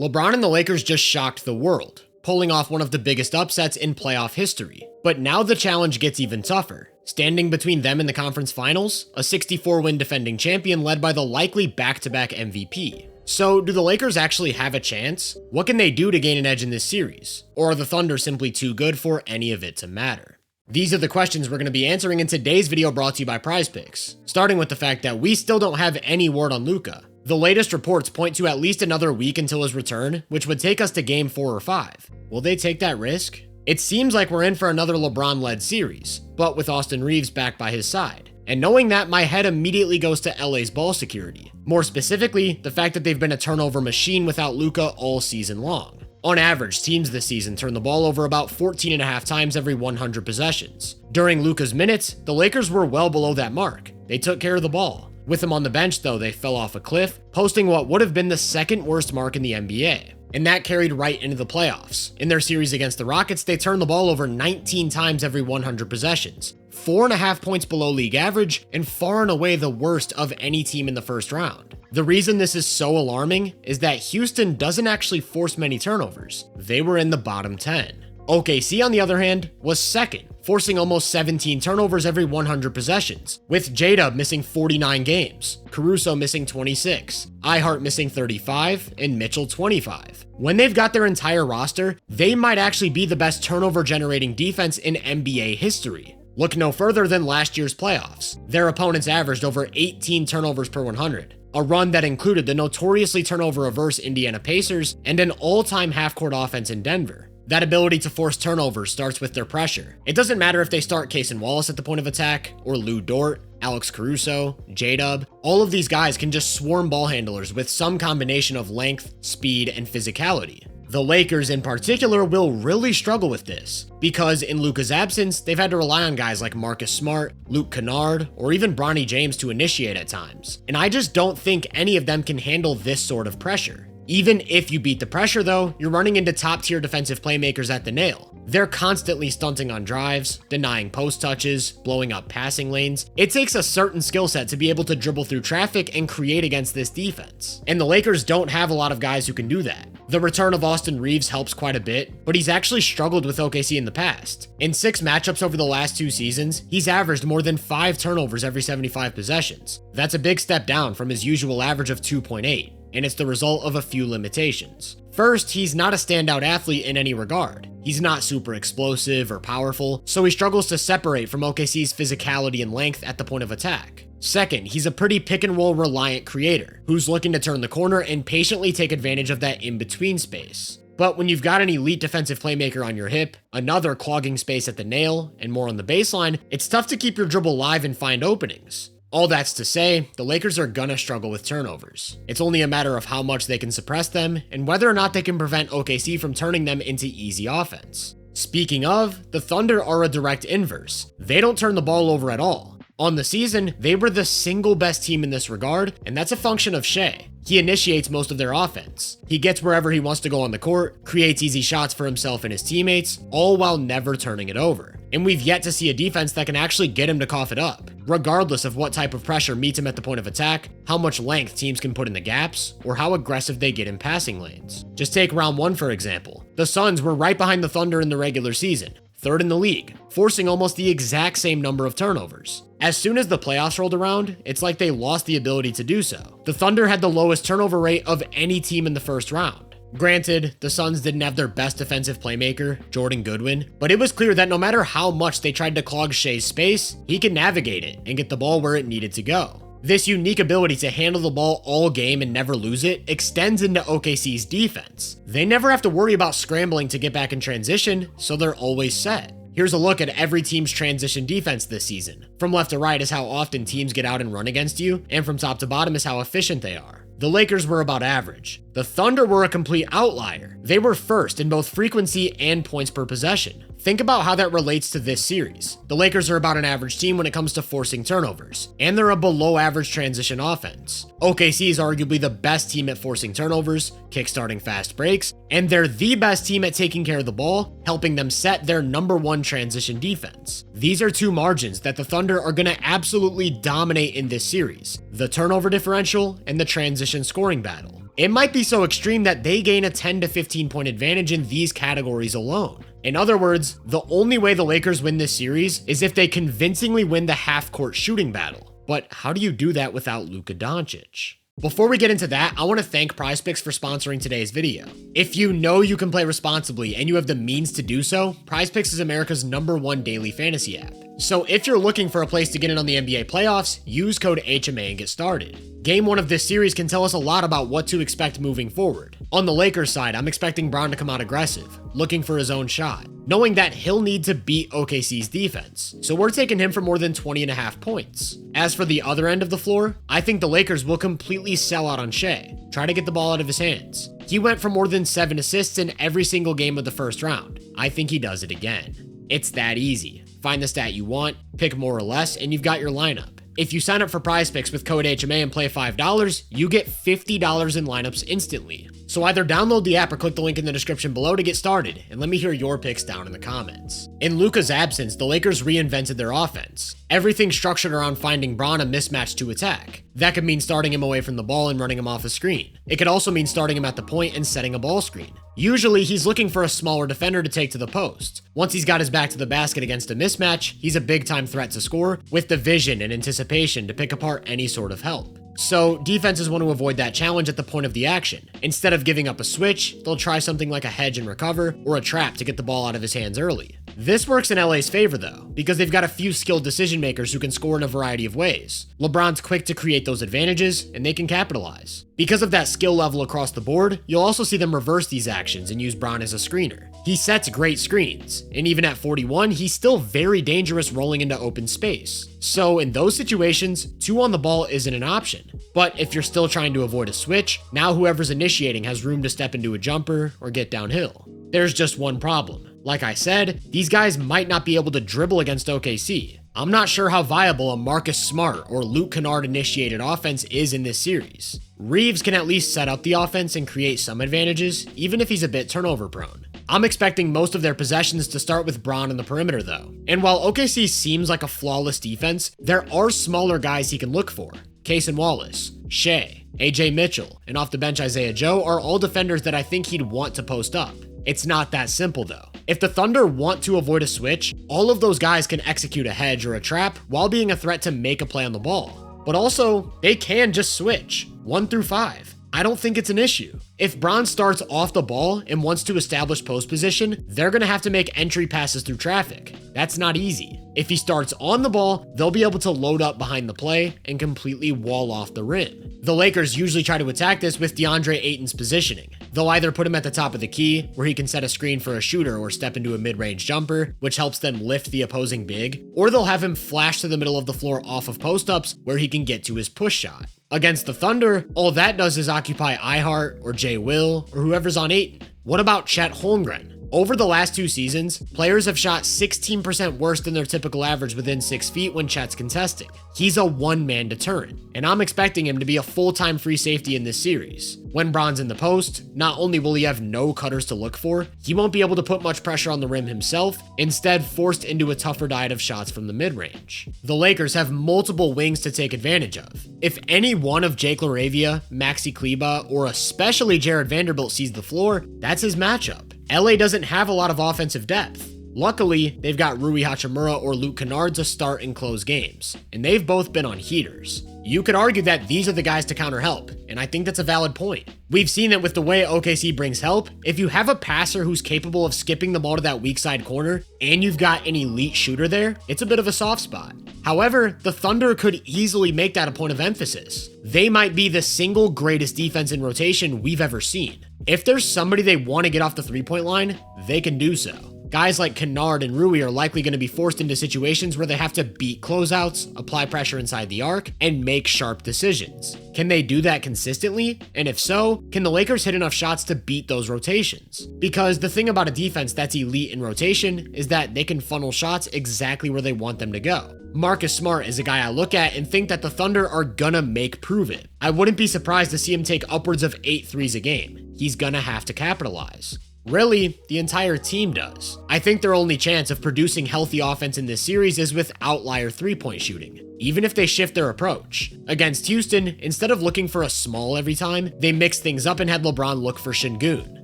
LeBron and the Lakers just shocked the world, pulling off one of the biggest upsets in playoff history. But now the challenge gets even tougher. Standing between them and the conference finals, a 64-win defending champion led by the likely back-to-back MVP. So, do the Lakers actually have a chance? What can they do to gain an edge in this series? Or are the Thunder simply too good for any of it to matter? These are the questions we're going to be answering in today's video, brought to you by PrizePicks. Starting with the fact that we still don't have any word on Luka. The latest reports point to at least another week until his return, which would take us to game 4 or 5. Will they take that risk? It seems like we're in for another LeBron-led series, but with Austin Reaves back by his side. And knowing that, my head immediately goes to LA's ball security. More specifically, the fact that they've been a turnover machine without Luka all season long. On average, teams this season turn the ball over about 14.5 times every 100 possessions. During Luka's minutes, the Lakers were well below that mark. They took care of the ball. With him on the bench, though, they fell off a cliff, posting what would have been the second worst mark in the NBA. And that carried right into the playoffs. In their series against the Rockets, they turned the ball over 19 times every 100 possessions, 4.5 points below league average, and far and away the worst of any team in the first round. The reason this is so alarming is that Houston doesn't actually force many turnovers. They were in the bottom 10. OKC, on the other hand, was second, forcing almost 17 turnovers every 100 possessions, with J-Dub missing 49 games, Caruso missing 26, Ihart missing 35, and Mitchell 25. When they've got their entire roster, they might actually be the best turnover-generating defense in NBA history. Look no further than last year's playoffs. Their opponents averaged over 18 turnovers per 100, a run that included the notoriously turnover-averse Indiana Pacers and an all-time half-court offense in Denver. That ability to force turnovers starts with their pressure. It doesn't matter if they start Cason Wallace at the point of attack, or Lou Dort, Alex Caruso, J-Dub. All of these guys can just swarm ball handlers with some combination of length, speed, and physicality. The Lakers in particular will really struggle with this, because in Luka's absence, they've had to rely on guys like Marcus Smart, Luke Kennard, or even Bronny James to initiate at times. And I just don't think any of them can handle this sort of pressure. Even if you beat the pressure though, you're running into top-tier defensive playmakers at the nail. They're constantly stunting on drives, denying post touches, blowing up passing lanes. It takes a certain skill set to be able to dribble through traffic and create against this defense. And the Lakers don't have a lot of guys who can do that. The return of Austin Reaves helps quite a bit, but he's actually struggled with OKC in the past. In 6 matchups over the last 2 seasons, he's averaged more than 5 turnovers every 75 possessions. That's a big step down from his usual average of 2.8. And it's the result of a few limitations. First, he's not a standout athlete in any regard. He's not super explosive or powerful, so he struggles to separate from OKC's physicality and length at the point of attack. Second, he's a pretty pick-and-roll reliant creator, who's looking to turn the corner and patiently take advantage of that in-between space. But when you've got an elite defensive playmaker on your hip, another clogging space at the nail, and more on the baseline, it's tough to keep your dribble live and find openings. All that's to say, the Lakers are gonna struggle with turnovers. It's only a matter of how much they can suppress them, and whether or not they can prevent OKC from turning them into easy offense. Speaking of, the Thunder are a direct inverse. They don't turn the ball over at all. On the season, they were the single best team in this regard, and that's a function of Shai. He initiates most of their offense. He gets wherever he wants to go on the court, creates easy shots for himself and his teammates, all while never turning it over. And we've yet to see a defense that can actually get him to cough it up, regardless of what type of pressure meets him at the point of attack, how much length teams can put in the gaps, or how aggressive they get in passing lanes. Just take round 1 for example. The Suns were right behind the Thunder in the regular season, 3rd in the league, forcing almost the exact same number of turnovers. As soon as the playoffs rolled around, it's like they lost the ability to do so. The Thunder had the lowest turnover rate of any team in the first round. Granted, the Suns didn't have their best defensive playmaker, Jordan Goodwin, but it was clear that no matter how much they tried to clog Shai's space, he could navigate it and get the ball where it needed to go. This unique ability to handle the ball all game and never lose it extends into OKC's defense. They never have to worry about scrambling to get back in transition, so they're always set. Here's a look at every team's transition defense this season. From left to right is how often teams get out and run against you, and from top to bottom is how efficient they are. The Lakers were about average. The Thunder were a complete outlier. They were first in both frequency and points per possession. Think about how that relates to this series. The Lakers are about an average team when it comes to forcing turnovers, and they're a below average transition offense. OKC is arguably the best team at forcing turnovers, kickstarting fast breaks, and they're the best team at taking care of the ball, helping them set their #1 transition defense. These are 2 margins that the Thunder are going to absolutely dominate in this series: the turnover differential and the transition scoring battle. It might be so extreme that they gain a 10 to 15 point advantage in these categories alone. In other words, the only way the Lakers win this series is if they convincingly win the half-court shooting battle. But how do you do that without Luka Doncic? Before we get into that, I want to thank PrizePicks for sponsoring today's video. If you know you can play responsibly and you have the means to do so, PrizePicks is America's #1 daily fantasy app. So if you're looking for a place to get in on the NBA playoffs, use code HMA and get started. Game 1 of this series can tell us a lot about what to expect moving forward. On the Lakers side, I'm expecting Bron to come out aggressive, looking for his own shot, knowing that he'll need to beat OKC's defense, so we're taking him for more than 20.5 points. As for the other end of the floor, I think the Lakers will completely sell out on Shai, try to get the ball out of his hands. He went for more than 7 assists in every single game of the first round. I think he does it again. It's that easy. Find the stat you want, pick more or less, and you've got your lineup. If you sign up for PrizePicks with code HMA and play $5, you get $50 in lineups instantly. So either download the app or click the link in the description below to get started, and let me hear your picks down in the comments. In Luka's absence, the Lakers reinvented their offense. Everything structured around finding Bron a mismatch to attack. That could mean starting him away from the ball and running him off a screen. It could also mean starting him at the point and setting a ball screen. Usually, he's looking for a smaller defender to take to the post. Once he's got his back to the basket against a mismatch, he's a big-time threat to score, with the vision and anticipation to pick apart any sort of help. So, defenses want to avoid that challenge at the point of the action. Instead of giving up a switch, they'll try something like a hedge and recover, or a trap to get the ball out of his hands early. This works in LA's favor though, because they've got a few skilled decision makers who can score in a variety of ways. LeBron's quick to create those advantages, and they can capitalize. Because of that skill level across the board, you'll also see them reverse these actions and use Bron as a screener. He sets great screens, and even at 41, he's still very dangerous rolling into open space. So in those situations, 2 on the ball isn't an option. But if you're still trying to avoid a switch, now whoever's initiating has room to step into a jumper or get downhill. There's just one problem. Like I said, these guys might not be able to dribble against OKC. I'm not sure how viable a Marcus Smart or Luke Kennard initiated offense is in this series. Reeves can at least set up the offense and create some advantages, even if he's a bit turnover prone. I'm expecting most of their possessions to start with Bron on the perimeter though. And while OKC seems like a flawless defense, there are smaller guys he can look for. Cason Wallace, Shai, AJ Mitchell, and off the bench Isaiah Joe are all defenders that I think he'd want to post up. It's not that simple though. If the Thunder want to avoid a switch, all of those guys can execute a hedge or a trap while being a threat to make a play on the ball. But also, they can just switch 1 through 5. I don't think it's an issue. If Bron starts off the ball and wants to establish post position, they're going to have to make entry passes through traffic. That's not easy. If he starts on the ball, they'll be able to load up behind the play and completely wall off the rim. The Lakers usually try to attack this with DeAndre Ayton's positioning. They'll either put him at the top of the key, where he can set a screen for a shooter or step into a mid-range jumper, which helps them lift the opposing big, or they'll have him flash to the middle of the floor off of post-ups, where he can get to his push shot. Against the Thunder, all that does is occupy iHeart or Jay Will or whoever's on Ayton. What about Chet Holmgren? Over the last 2 seasons, players have shot 16% worse than their typical average within 6 feet when Chet's contesting. He's a one-man deterrent, and I'm expecting him to be a full-time free safety in this series. When Bron's in the post, not only will he have no cutters to look for, he won't be able to put much pressure on the rim himself, instead forced into a tougher diet of shots from the mid-range. The Lakers have multiple wings to take advantage of. If any one of Jake LaRavia, Maxi Kleber, or especially Jared Vanderbilt sees the floor, that's his matchup. LA doesn't have a lot of offensive depth. Luckily, they've got Rui Hachimura or Luke Kennard to start and close games, and they've both been on heaters. You could argue that these are the guys to counter help, and I think that's a valid point. We've seen that with the way OKC brings help. If you have a passer who's capable of skipping the ball to that weak side corner, and you've got an elite shooter there, it's a bit of a soft spot. However, the Thunder could easily make that a point of emphasis. They might be the single greatest defense in rotation we've ever seen. If there's somebody they want to get off the three-point line, they can do so. Guys like Kennard and Rui are likely going to be forced into situations where they have to beat closeouts, apply pressure inside the arc, and make sharp decisions. Can they do that consistently? And if so, can the Lakers hit enough shots to beat those rotations? Because the thing about a defense that's elite in rotation is that they can funnel shots exactly where they want them to go. Marcus Smart is a guy I look at and think that the Thunder are gonna make prove it. I wouldn't be surprised to see him take upwards of 8 threes a game. He's gonna have to capitalize. Really, the entire team does. I think their only chance of producing healthy offense in this series is with outlier three-point shooting, even if they shift their approach. Against Houston, instead of looking for a small every time, they mixed things up and had LeBron look for Şengün.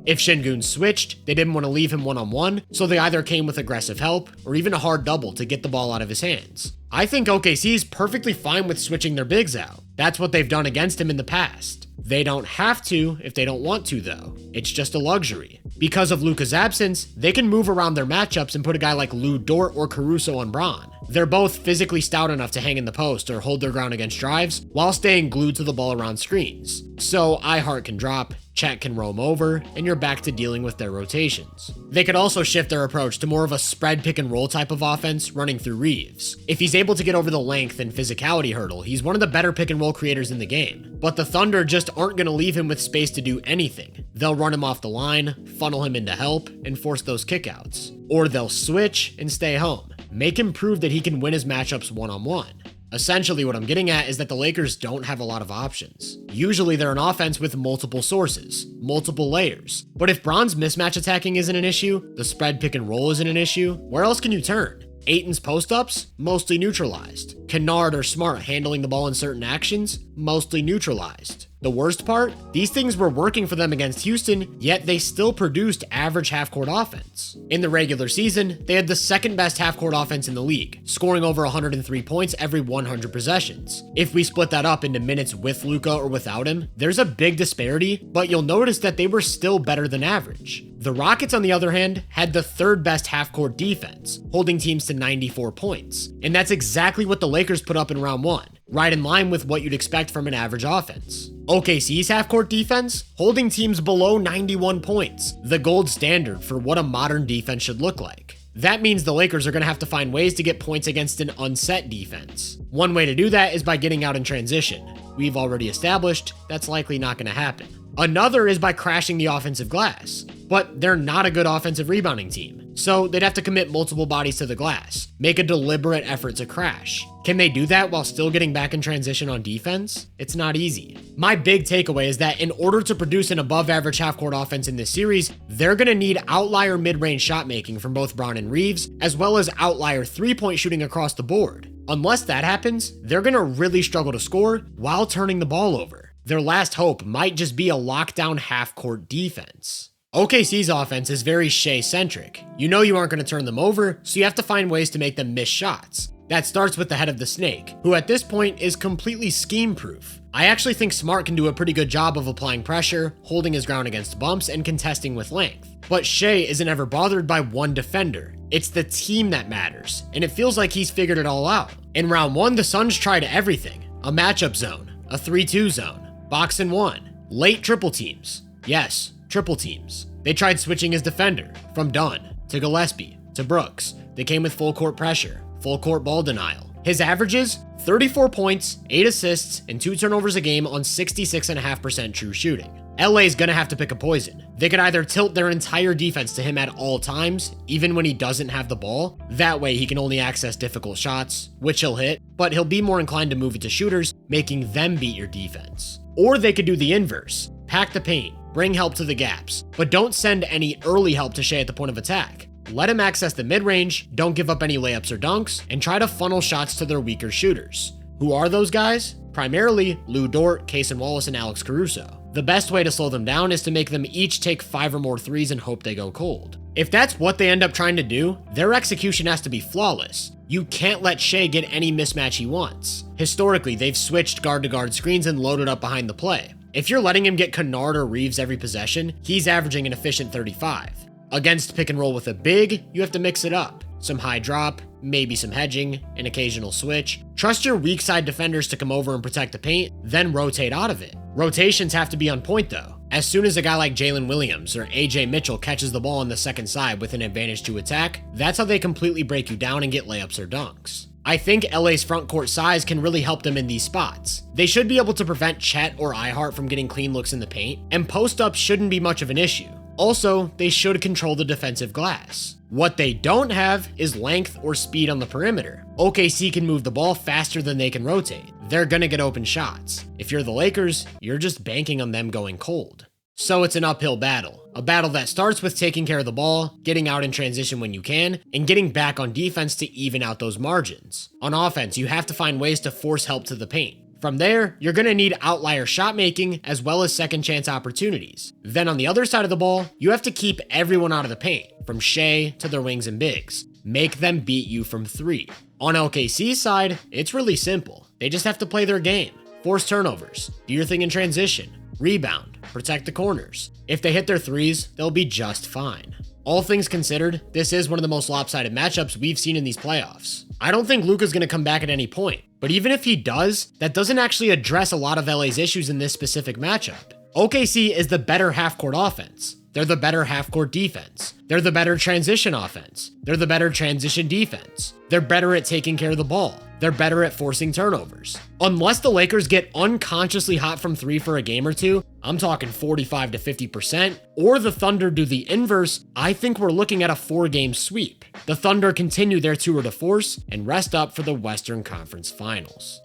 If Şengün switched, they didn't want to leave him one-on-one, so they either came with aggressive help or even a hard double to get the ball out of his hands. I think OKC's perfectly fine with switching their bigs out. That's what they've done against him in the past. They don't have to if they don't want to, though. It's just a luxury. Because of Luka's absence, they can move around their matchups and put a guy like Lu Dort or Caruso on Bron. They're both physically stout enough to hang in the post or hold their ground against drives while staying glued to the ball around screens. So iHeart can drop, Chet can roam over, and you're back to dealing with their rotations. They could also shift their approach to more of a spread pick and roll type of offense running through Reeves. If he's able to get over the length and physicality hurdle, he's one of the better pick and roll creators in the game. But the Thunder just aren't going to leave him with space to do anything. They'll run him off the line, funnel him into help, and force those kickouts. Or they'll switch and stay home. Make him prove that he can win his matchups one-on-one. Essentially, what I'm getting at is that the Lakers don't have a lot of options. Usually, they're an offense with multiple sources, multiple layers. But if Bron's mismatch attacking isn't an issue, the spread pick and roll isn't an issue, where else can you turn? Ayton's post-ups? Mostly neutralized. Kennard or Smart handling the ball in certain actions? Mostly neutralized. The worst part? These things were working for them against Houston, yet they still produced average half-court offense. In the regular season, they had the second best half-court offense in the league, scoring over 103 points every 100 possessions. If we split that up into minutes with Luka or without him, there's a big disparity, but you'll notice that they were still better than average. The Rockets, on the other hand, had the third best half-court defense, holding teams to 94 points. And that's exactly what the Lakers put up in round one, right in line with what you'd expect from an average offense. OKC's half-court defense, holding teams below 91 points, the gold standard for what a modern defense should look like. That means the Lakers are going to have to find ways to get points against an unset defense. One way to do that is by getting out in transition. We've already established that's likely not going to happen. Another is by crashing the offensive glass, but they're not a good offensive rebounding team, so they'd have to commit multiple bodies to the glass, make a deliberate effort to crash. Can they do that while still getting back in transition on defense? It's not easy. My big takeaway is that in order to produce an above-average half-court offense in this series, they're going to need outlier mid-range shot making from both Bron and Reeves, as well as outlier three-point shooting across the board. Unless that happens, they're going to really struggle to score while turning the ball over. Their last hope might just be a lockdown half-court defense. OKC's offense is very Shai-centric. You know you aren't going to turn them over, so you have to find ways to make them miss shots. That starts with the head of the snake, who at this point is completely scheme-proof. I actually think Smart can do a pretty good job of applying pressure, holding his ground against bumps, and contesting with length. But Shai isn't ever bothered by one defender. It's the team that matters, and it feels like he's figured it all out. In round one, the Suns tried everything. A matchup zone, a 3-2 zone, box and one, late triple teams. Yes, triple teams. They tried switching his defender, from Dunn to Gillespie to Brooks. They came with full court pressure, full court ball denial. His averages? 34 points, 8 assists, and 2 turnovers a game on 66.5% true shooting. LA's gonna have to pick a poison. They could either tilt their entire defense to him at all times, even when he doesn't have the ball. That way he can only access difficult shots, which he'll hit, but he'll be more inclined to move it to shooters, making them beat your defense. Or they could do the inverse. Pack the paint, bring help to the gaps, but don't send any early help to Shai at the point of attack. Let him access the mid-range, don't give up any layups or dunks, and try to funnel shots to their weaker shooters. Who are those guys? Primarily, Lu Dort, Cason Wallace, and Alex Caruso. The best way to slow them down is to make them each take 5 or more threes and hope they go cold. If that's what they end up trying to do, their execution has to be flawless. You can't let Shai get any mismatch he wants. Historically, they've switched guard-to-guard screens and loaded up behind the play. If you're letting him get Kennard or Reeves every possession, he's averaging an efficient 35. Against pick and roll with a big, you have to mix it up. Some high drop, maybe some hedging, an occasional switch. Trust your weak side defenders to come over and protect the paint, then rotate out of it. Rotations have to be on point though. As soon as a guy like Jalen Williams or AJ Mitchell catches the ball on the second side with an advantage to attack, that's how they completely break you down and get layups or dunks. I think LA's front court size can really help them in these spots. They should be able to prevent Chet or iHeart from getting clean looks in the paint, and post-ups shouldn't be much of an issue. Also, they should control the defensive glass. What they don't have is length or speed on the perimeter. OKC can move the ball faster than they can rotate. They're gonna get open shots. If you're the Lakers, you're just banking on them going cold. So it's an uphill battle. A battle that starts with taking care of the ball, getting out in transition when you can, and getting back on defense to even out those margins. On offense, you have to find ways to force help to the paint. From there, you're going to need outlier shot making as well as second chance opportunities. Then on the other side of the ball, you have to keep everyone out of the paint, from Shai to their wings and bigs. Make them beat you from 3. On OKC's side, it's really simple. They just have to play their game. Force turnovers, do your thing in transition, rebound, protect the corners. If they hit their threes, they'll be just fine. All things considered, this is one of the most lopsided matchups we've seen in these playoffs. I don't think Luka's going to come back at any point, but even if he does, that doesn't actually address a lot of LA's issues in this specific matchup. OKC is the better half-court offense. They're the better half-court defense. They're the better transition offense. They're the better transition defense. They're better at taking care of the ball. They're better at forcing turnovers. Unless the Lakers get unconsciously hot from 3 for a game or two, I'm talking 45 to 50%, or the Thunder do the inverse, I think we're looking at a 4-game sweep. The Thunder continue their tour de force and rest up for the Western Conference Finals.